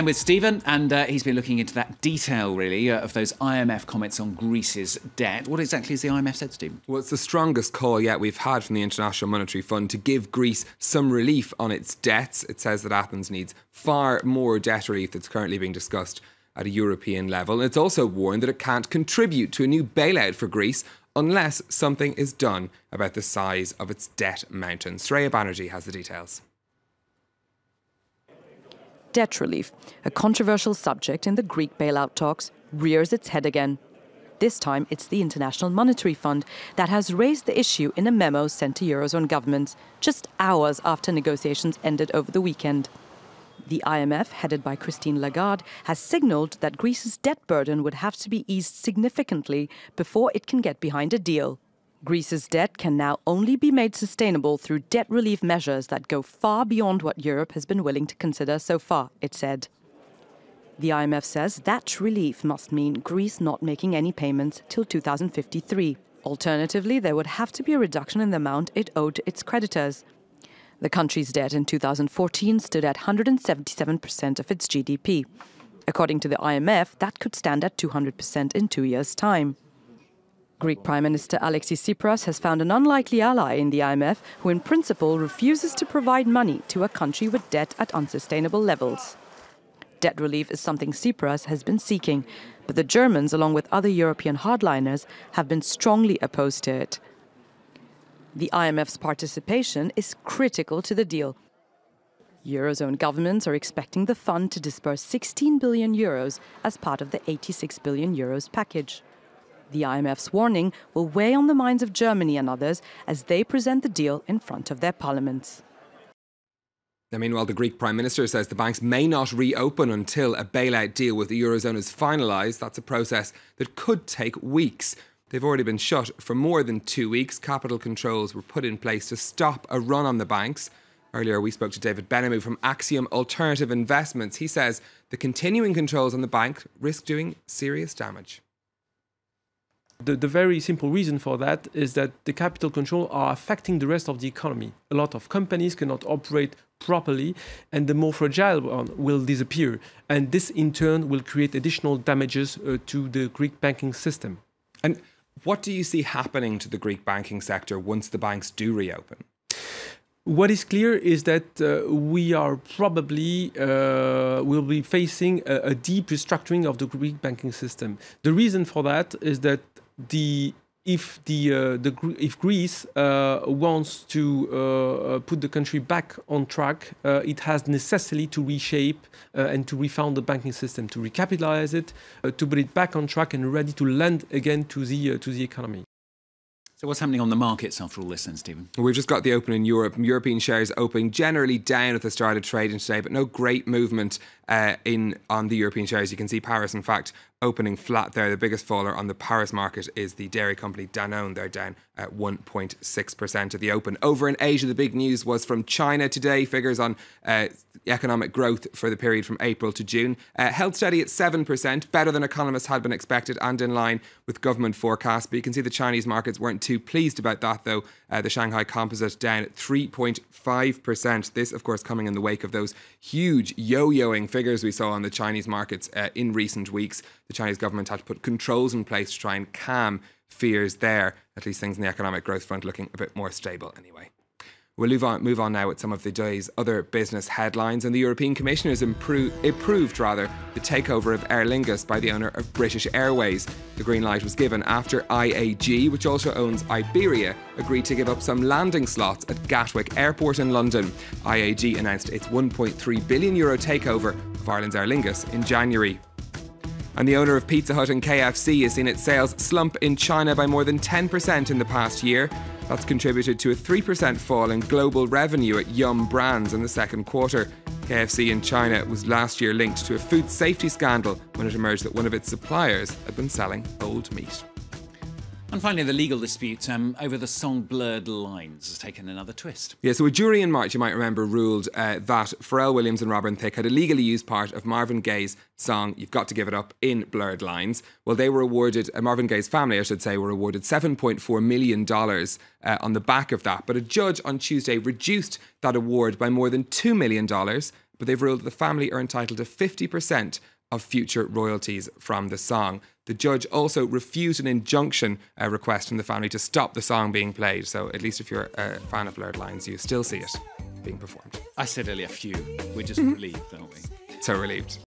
I'm with Stephen, and he's been looking into that detail, really, of those IMF comments on Greece's debt. What exactly has the IMF said, Stephen? Well, it's the strongest call yet we've had from the International Monetary Fund to give Greece some relief on its debts. It says that Athens needs far more debt relief that's currently being discussed at a European level. And it's also warned that it can't contribute to a new bailout for Greece unless something is done about the size of its debt mountain. Sreya Banerjee has the details. Debt relief, a controversial subject in the Greek bailout talks, rears its head again. This time, it's the International Monetary Fund that has raised the issue in a memo sent to Eurozone governments just hours after negotiations ended over the weekend. The IMF, headed by Christine Lagarde, has signalled that Greece's debt burden would have to be eased significantly before it can get behind a deal. Greece's debt can now only be made sustainable through debt relief measures that go far beyond what Europe has been willing to consider so far, it said. The IMF says that relief must mean Greece not making any payments till 2053. Alternatively, there would have to be a reduction in the amount it owed to its creditors. The country's debt in 2014 stood at 177% of its GDP. According to the IMF, that could stand at 200% in 2 years' time. Greek Prime Minister Alexis Tsipras has found an unlikely ally in the IMF, who in principle refuses to provide money to a country with debt at unsustainable levels. Debt relief is something Tsipras has been seeking, but the Germans, along with other European hardliners, have been strongly opposed to it. The IMF's participation is critical to the deal. Eurozone governments are expecting the fund to disburse 16 billion euros as part of the 86 billion euros package. The IMF's warning will weigh on the minds of Germany and others as they present the deal in front of their parliaments. Now, meanwhile, the Greek Prime Minister says the banks may not reopen until a bailout deal with the Eurozone is finalised. That's a process that could take weeks. They've already been shut for more than 2 weeks. Capital controls were put in place to stop a run on the banks. Earlier, we spoke to David Benamou from Axiom Alternative Investments. He says the continuing controls on the bank risk doing serious damage. The very simple reason for that is that the capital control are affecting the rest of the economy. A lot of companies cannot operate properly, and the more fragile one will disappear. And this, in turn, will create additional damages to the Greek banking system. And what do you see happening to the Greek banking sector once the banks do reopen? What is clear is that we are probably will be facing a deep restructuring of the Greek banking system. The reason for that is that if Greece wants to put the country back on track, it has necessarily to reshape and to refound the banking system, to recapitalize it, to put it back on track and ready to lend again to the economy. So what's happening on the markets after all this then, Stephen? We've just got the open in Europe. European shares opening generally down at the start of trading today, but no great movement on the European shares. You can see Paris, in fact, opening flat there. The biggest faller on the Paris market is the dairy company Danone. They're down at 1.6% at the open. Over in Asia, the big news was from China today. Figures on economic growth for the period from April to June held steady at 7%, better than economists had been expected and in line with government forecasts. But you can see the Chinese markets weren't too pleased about that, though. The Shanghai Composite down at 3.5%. This, of course, coming in the wake of those huge yo-yoing figures we saw on the Chinese markets in recent weeks. The Chinese government had to put controls in place to try and calm fears there. At least things in the economic growth front looking a bit more stable anyway. We'll move on now with some of the day's other business headlines. And the European Commission has approved the takeover of Aer Lingus by the owner of British Airways. The green light was given after IAG, which also owns Iberia, agreed to give up some landing slots at Gatwick Airport in London. IAG announced its €1.3 billion takeover of Ireland's Aer Lingus in January. And the owner of Pizza Hut and KFC has seen its sales slump in China by more than 10% in the past year. That's contributed to a 3% fall in global revenue at Yum Brands in the second quarter. KFC in China was last year linked to a food safety scandal when it emerged that one of its suppliers had been selling old meat. And finally, the legal dispute over the song Blurred Lines has taken another twist. Yeah, so a jury in March, you might remember, ruled that Pharrell Williams and Robin Thicke had illegally used part of Marvin Gaye's song You've Got to Give It Up in Blurred Lines. Well, they were awarded, Marvin Gaye's family, I should say, were awarded $7.4 million on the back of that. But a judge on Tuesday reduced that award by more than $2 million but they've ruled that the family are entitled to 50% of future royalties from the song. The judge also refused an injunction request from the family to stop the song being played. So at least if you're a fan of Blurred Lines, you still see it being performed. I said earlier, phew. We're just relieved, aren't we? So relieved.